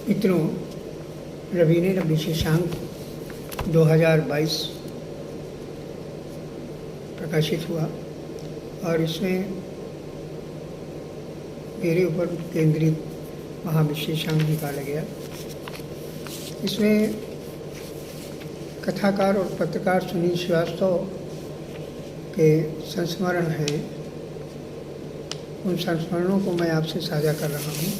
मित्रों, रवीने विशेषांक 2022 प्रकाशित हुआ और इसमें मेरे ऊपर केंद्रित महाविशेषांक निकाला गया। इसमें कथाकार और पत्रकार सुनील श्रीवास्तव के संस्मरण हैं। उन संस्मरणों को मैं आपसे साझा कर रहा हूँ।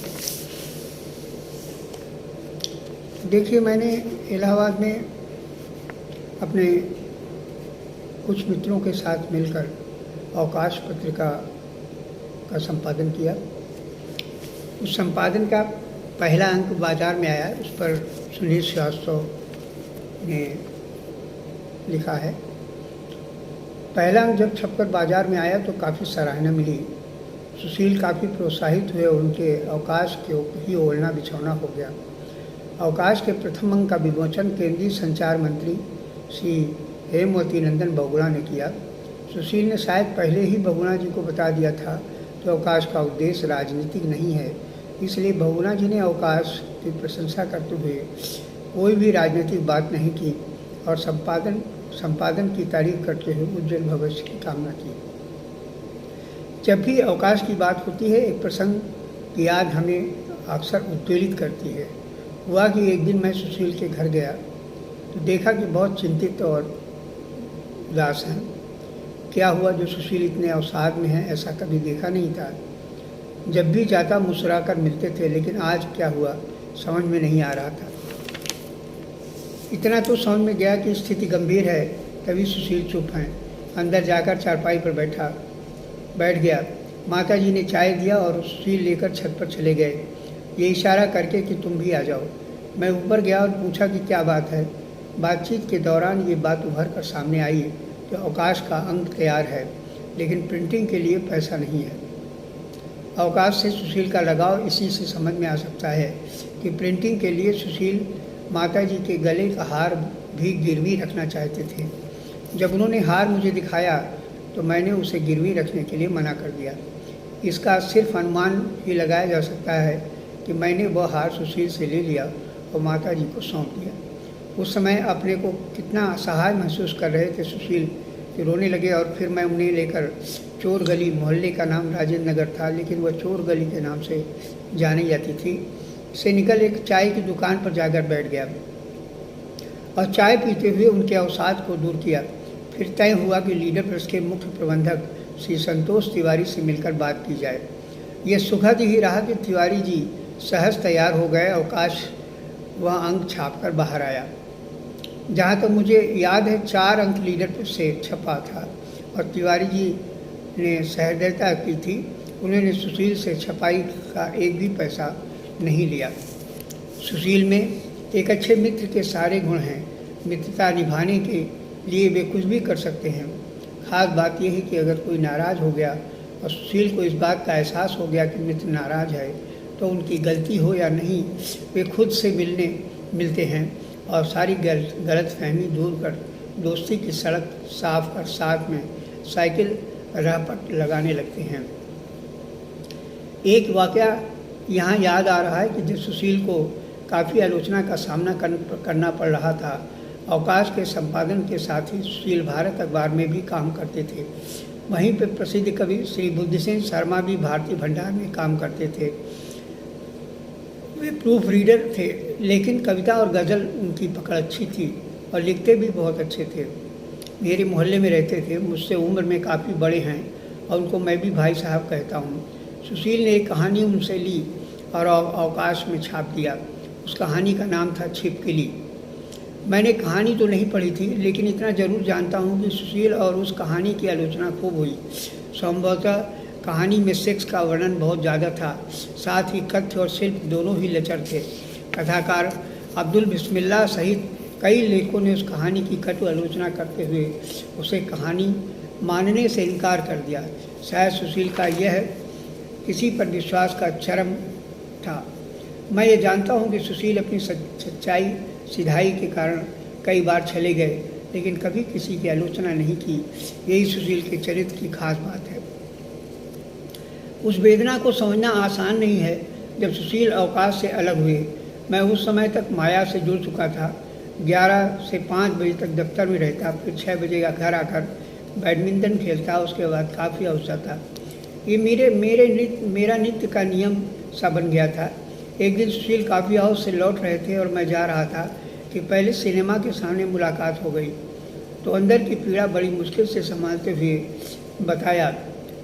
देखिए, मैंने इलाहाबाद में अपने कुछ मित्रों के साथ मिलकर अवकाश पत्रिका का संपादन किया। उस संपादन का पहला अंक बाजार में आया, उस पर सुनील श्रीवास्तव ने लिखा है। पहला अंक जब छपकर बाजार में आया तो काफ़ी सराहना मिली। सुशील काफ़ी प्रोत्साहित हुए और उनके अवकाश के ही ओढ़ना बिछौना हो गया। अवकाश के प्रथम अंक का विमोचन केंद्रीय संचार मंत्री श्री हेमवती नंदन बहुगुणा ने किया। सुशील ने शायद पहले ही बहुगुणा जी को बता दिया था कि अवकाश का उद्देश्य राजनीतिक नहीं है, इसलिए बहुगुणा जी ने अवकाश की प्रशंसा करते हुए कोई भी राजनीतिक बात नहीं की और संपादन की तारीफ करते हुए उज्जवल भविष्य की कामना की। जब भी अवकाश की बात होती है, एक प्रसंग की याद हमें अक्सर उत्तेजित करती है। हुआ कि एक दिन मैं सुशील के घर गया तो देखा कि बहुत चिंतित और उदास हैं। क्या हुआ जो सुशील इतने अवसाद में हैं, ऐसा कभी देखा नहीं था। जब भी जाता मुस्कुराकर मिलते थे, लेकिन आज क्या हुआ समझ में नहीं आ रहा था। इतना तो समझ में गया कि स्थिति गंभीर है। तभी सुशील चुप हैं। अंदर जाकर चारपाई पर बैठ गया। माता जी ने चाय दिया और सुशील लेकर छत पर चले गए, ये इशारा करके कि तुम भी आ जाओ। मैं ऊपर गया और पूछा कि क्या बात है। बातचीत के दौरान ये बात उभर कर सामने आई कि अवकाश का अंक तैयार है, लेकिन प्रिंटिंग के लिए पैसा नहीं है। अवकाश से सुशील का लगाव इसी से समझ में आ सकता है कि प्रिंटिंग के लिए सुशील माता जी के गले का हार भी गिरवी रखना चाहते थे। जब उन्होंने हार मुझे दिखाया तो मैंने उसे गिरवी रखने के लिए मना कर दिया। इसका सिर्फ अनुमान ही लगाया जा सकता है कि मैंने वह हार सुशील से ले लिया और माता जी को सौंप दिया। उस समय अपने को कितना असहाय महसूस कर रहे थे सुशील कि रोने लगे और फिर मैं उन्हें लेकर चोर गली, मोहल्ले का नाम राजेंद्र नगर था, लेकिन वह चोर गली के नाम से जानी जाती थी, से निकल एक चाय की दुकान पर जाकर बैठ गया और चाय पीते हुए उनके अवसाद को दूर किया। फिर तय हुआ कि लीडर प्रेस के मुख्य प्रबंधक श्री संतोष तिवारी से मिलकर बात की जाए। यह सुखद ही रहा कि तिवारी जी सहज तैयार हो गए। अवकाश वह अंक छापकर बाहर आया। जहाँ तक मुझे याद है 4 अंक लीडर प्रेस से छपा था और तिवारी जी ने सहृदयता की थी। उन्होंने सुशील से छपाई का एक भी पैसा नहीं लिया। सुशील में एक अच्छे मित्र के सारे गुण हैं। मित्रता निभाने के लिए वे कुछ भी कर सकते हैं। खास बात यह है कि अगर कोई नाराज़ हो गया और सुशील को इस बात का एहसास हो गया कि मित्र नाराज़ है, तो उनकी गलती हो या नहीं, वे खुद से मिलते हैं और सारी गलतफहमी दूर कर दोस्ती की सड़क साफ कर साथ में साइकिल राहपट लगाने लगते हैं। एक वाक़या यहाँ याद आ रहा है कि जब सुशील को काफ़ी आलोचना का सामना करना पड़ रहा था, अवकाश के संपादन के साथ ही सुशील भारत अखबार में भी काम करते थे। वहीं पर प्रसिद्ध कवि श्री बुद्धसेन शर्मा भी भारतीय भंडार में काम करते थे। वे प्रूफ रीडर थे, लेकिन कविता और गज़ल उनकी पकड़ अच्छी थी और लिखते भी बहुत अच्छे थे। मेरे मोहल्ले में रहते थे, मुझसे उम्र में काफ़ी बड़े हैं और उनको मैं भी भाई साहब कहता हूँ। सुशील ने एक कहानी उनसे ली और अवकाश में छाप दिया। उस कहानी का नाम था छिपकली। मैंने कहानी तो नहीं पढ़ी थी, लेकिन इतना ज़रूर जानता हूँ कि सुशील और उस कहानी की आलोचना खूब हुई। संभवतः कहानी में सेक्स का वर्णन बहुत ज़्यादा था, साथ ही कथ्य और शिल्प दोनों ही लचर थे। कथाकार अब्दुल बिस्मिल्लाह सहित कई लेखकों ने उस कहानी की कटु आलोचना करते हुए उसे कहानी मानने से इनकार कर दिया। शायद सुशील का यह किसी पर विश्वास का चरम था। मैं ये जानता हूँ कि सुशील अपनी सच्चाई सिधाई के कारण कई बार चले गए, लेकिन कभी किसी की आलोचना नहीं की। यही सुशील के चरित्र की खास बात है। उस वेदना को समझना आसान नहीं है जब सुशील अवकाश से अलग हुए। मैं उस समय तक माया से जुड़ चुका था। 11 से 5 बजे तक दफ्तर में रहता, फिर 6 बजे का घर आकर बैडमिंटन खेलता, उसके बाद काफ़ी हाउस जाता। ये मेरा नित्य का नियम सा बन गया था। एक दिन सुशील कॉफ़ी हाउस से लौट रहे थे और मैं जा रहा था कि पहले सिनेमा के सामने मुलाकात हो गई। तो अंदर की पीड़ा बड़ी मुश्किल से संभालते हुए बताया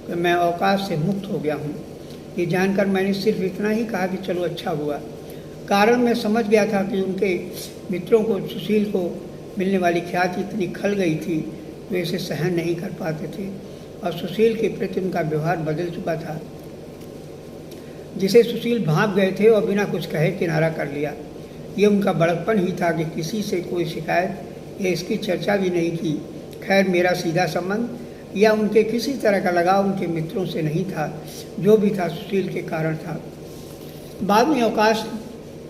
कि मैं अवकाश से मुक्त हो गया हूँ। ये जानकर मैंने सिर्फ इतना ही कहा कि चलो अच्छा हुआ। कारण मैं समझ गया था कि उनके मित्रों को सुशील को मिलने वाली ख्याति इतनी खल गई थी, वे इसे सहन नहीं कर पाते थे और सुशील के प्रति उनका व्यवहार बदल चुका था, जिसे सुशील भाग गए थे और बिना कुछ कहे किनारा कर लिया। ये उनका बड़कपन ही था कि किसी से कोई शिकायत या इसकी चर्चा भी नहीं की। खैर, मेरा सीधा संबंध या उनके किसी तरह का लगाव उनके मित्रों से नहीं था, जो भी था सुशील के कारण था। बाद में अवकाश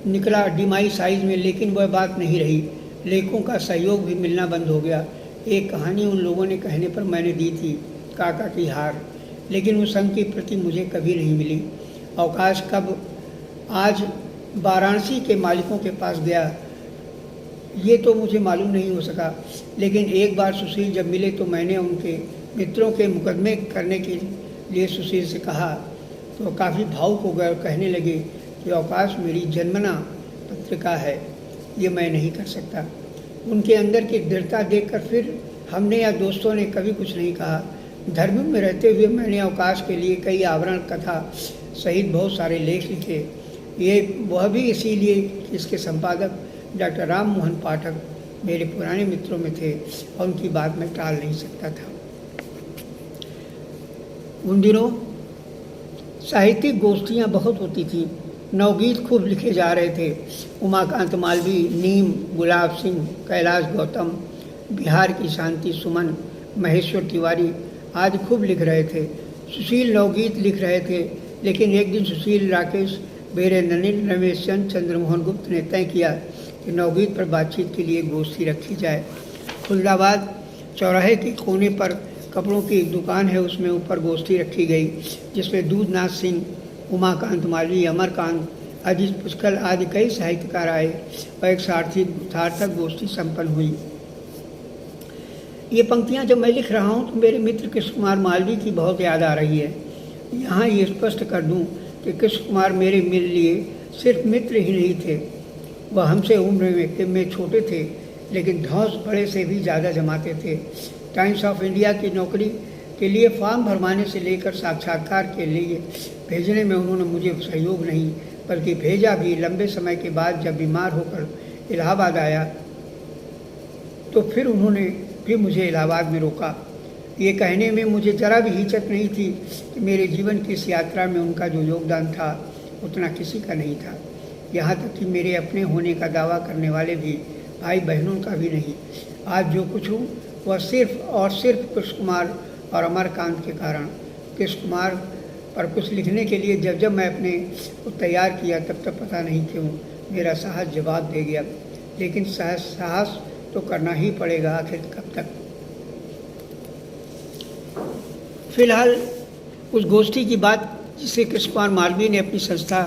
निकला डिमाई साइज में, लेकिन वह बात नहीं रही। लेखकों का सहयोग भी मिलना बंद हो गया। एक कहानी उन लोगों ने कहने पर मैंने दी थी, काका की हार, लेकिन उस अंक की प्रति मुझे कभी नहीं मिली। अवकाश कब आज वाराणसी के मालिकों के पास गया ये तो मुझे मालूम नहीं हो सका, लेकिन एक बार सुशील जब मिले तो मैंने उनके मित्रों के मुकदमे करने के लिए सुशील से कहा तो काफ़ी भावुक हो गए और कहने लगे कि अवकाश मेरी जन्मना पत्रिका है, ये मैं नहीं कर सकता। उनके अंदर की दृढ़ता देखकर फिर हमने या दोस्तों ने कभी कुछ नहीं कहा। धर्म में रहते हुए मैंने अवकाश के लिए कई आवरण कथा सहित बहुत सारे लेख लिखे। ये वह भी इसीलिए कि इसके संपादक डॉक्टर राम मोहन पाठक मेरे पुराने मित्रों में थे और उनकी बात मैं टाल नहीं सकता था। उन दिनों साहित्यिक गोष्ठियाँ बहुत होती थीं, नवगीत खूब लिखे जा रहे थे। उमाकांत मालवी, नीम, गुलाब सिंह, कैलाश गौतम, बिहार की शांति सुमन, महेश्वर तिवारी आदि खूब लिख रहे थे। सुशील नवगीत लिख रहे थे, लेकिन एक दिन सुशील, राकेश बेरे, ननिल, रमेश चंद, चंद्रमोहन गुप्त ने तय किया कि नवगीत पर बातचीत के लिए गोष्ठी रखी जाए। खुलदाबाद चौराहे के कोने पर कपड़ों की एक दुकान है, उसमें ऊपर गोष्ठी रखी गई, जिसमें दूधनाथ सिंह, उमाकांत मालवी, अमरकांत, अजीत पुष्कर आदि कई साहित्यकार आए और एक सार्थक गोष्ठी संपन्न हुई। ये पंक्तियाँ जब मैं लिख रहा हूँ तो मेरे मित्र कृष्ण कुमार मालवी की बहुत याद आ रही है। यहाँ ये स्पष्ट कर दूँ कि कृष्ण कुमार मेरे लिए सिर्फ मित्र ही नहीं थे, वह हमसे उम्र में छोटे थे, लेकिन धौंस बड़े से भी ज़्यादा जमाते थे। टाइम्स ऑफ इंडिया की नौकरी के लिए फॉर्म भरवाने से लेकर साक्षात्कार के लिए भेजने में उन्होंने मुझे सहयोग नहीं बल्कि भेजा भी। लंबे समय के बाद जब बीमार होकर इलाहाबाद आया तो फिर उन्होंने भी मुझे इलाहाबाद में रोका। ये कहने में मुझे ज़रा भी हिचक नहीं थी कि मेरे जीवन की इस यात्रा में उनका जो योगदान था उतना किसी का नहीं था, यहाँ तक कि मेरे अपने होने का दावा करने वाले भी भाई बहनों का भी नहीं। आज जो कुछ हूँ वह सिर्फ और सिर्फ कृष्ण कुमार और अमरकांत के कारण। कृष्ण कुमार पर कुछ लिखने के लिए जब मैं अपने को तैयार किया तब पता नहीं क्यों मेरा साहस जवाब दे गया, लेकिन साहस तो करना ही पड़ेगा, आखिर कब तक। फिलहाल उस गोष्ठी की बात जिसे कृष्ण कुमार मालवी ने अपनी संस्था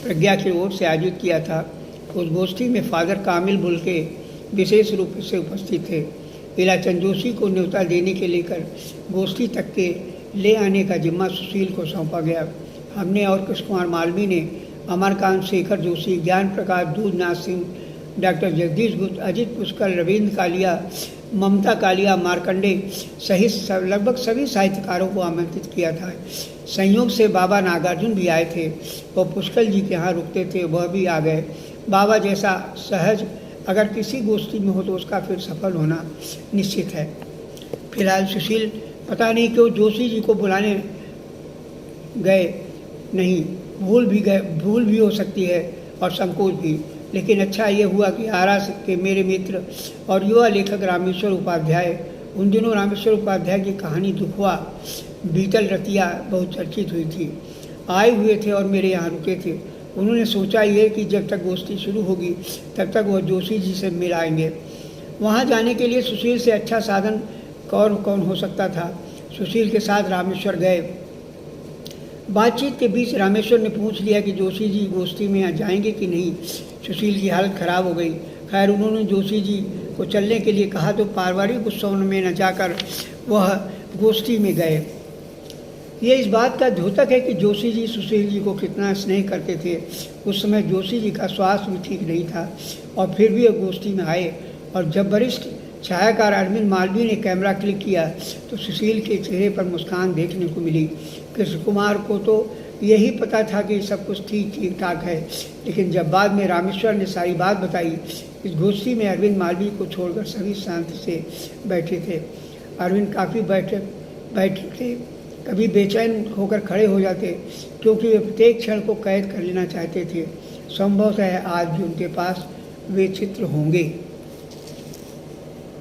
प्रज्ञा की ओर से आयोजित किया था, उस गोष्ठी में फादर कामिल बुल्के विशेष रूप से उपस्थित थे। इलाचंद जोशी को न्योता देने के लेकर गोष्ठी तक के ले आने का जिम्मा सुशील को सौंपा गया। हमने और कृष्ण कुमार मालवी ने अमरकांत, शेखर जोशी, ज्ञान प्रकाश, दूधनाथ सिंह, डॉक्टर जगदीश गुप्त, अजीत पुष्कर, रविंद्र कालिया, ममता कालिया, मार्कंडे सहित लगभग सभी साहित्यकारों को आमंत्रित किया था। संयोग से बाबा नागार्जुन भी आए थे, वो पुष्कर जी के यहाँ रुकते थे, वह भी आ गए। बाबा जैसा सहज अगर किसी गोष्ठी में हो तो उसका फिर सफल होना निश्चित है। फिलहाल सुशील पता नहीं क्यों जोशी जी को बुलाने गए नहीं, भूल भी हो सकती है और संकोच भी, लेकिन अच्छा ये हुआ कि आरा के मेरे मित्र और युवा लेखक रामेश्वर उपाध्याय, उन दिनों रामेश्वर उपाध्याय की कहानी दुखवा बीतल रतिया बहुत चर्चित हुई थी, आए हुए थे और मेरे यहाँ रुके थे। उन्होंने सोचा ये कि जब तक गोष्ठी शुरू होगी तब तक वह जोशी जी से मिल आएंगे। वहाँ जाने के लिए सुशील से अच्छा साधन कौन हो सकता था। सुशील के साथ रामेश्वर गए। बातचीत के बीच रामेश्वर ने पूछ लिया कि जोशी जी गोष्ठी में यहाँ जाएंगे कि नहीं। सुशील की हालत खराब हो गई। खैर उन्होंने जोशी जी को चलने के लिए कहा तो पारिवारिक उत्सव में न जाकर वह गोष्ठी में गए। ये इस बात का द्योतक है कि जोशी जी सुशील जी को कितना स्नेह करते थे। उस समय जोशी जी का स्वास्थ्य भी ठीक नहीं था और फिर भी वह गोष्ठी में आए। और जब वरिष्ठ छायाकार अरविंद मालवीय ने कैमरा क्लिक किया तो सुशील के चेहरे पर मुस्कान देखने को मिली। कृष्ण कुमार को तो यही पता था कि सब कुछ ठीक ठाक है, लेकिन जब बाद में रामेश्वर ने सारी बात बताई, इस गोष्ठी में अरविंद मालवीय को छोड़कर सभी शांति से बैठे थे। अरविंद काफ़ी बैठे थे, कभी बेचैन होकर खड़े हो जाते क्योंकि वे प्रत्येक क्षण को कैद कर लेना चाहते थे। संभवतः आज भी उनके पास वे चित्र होंगे।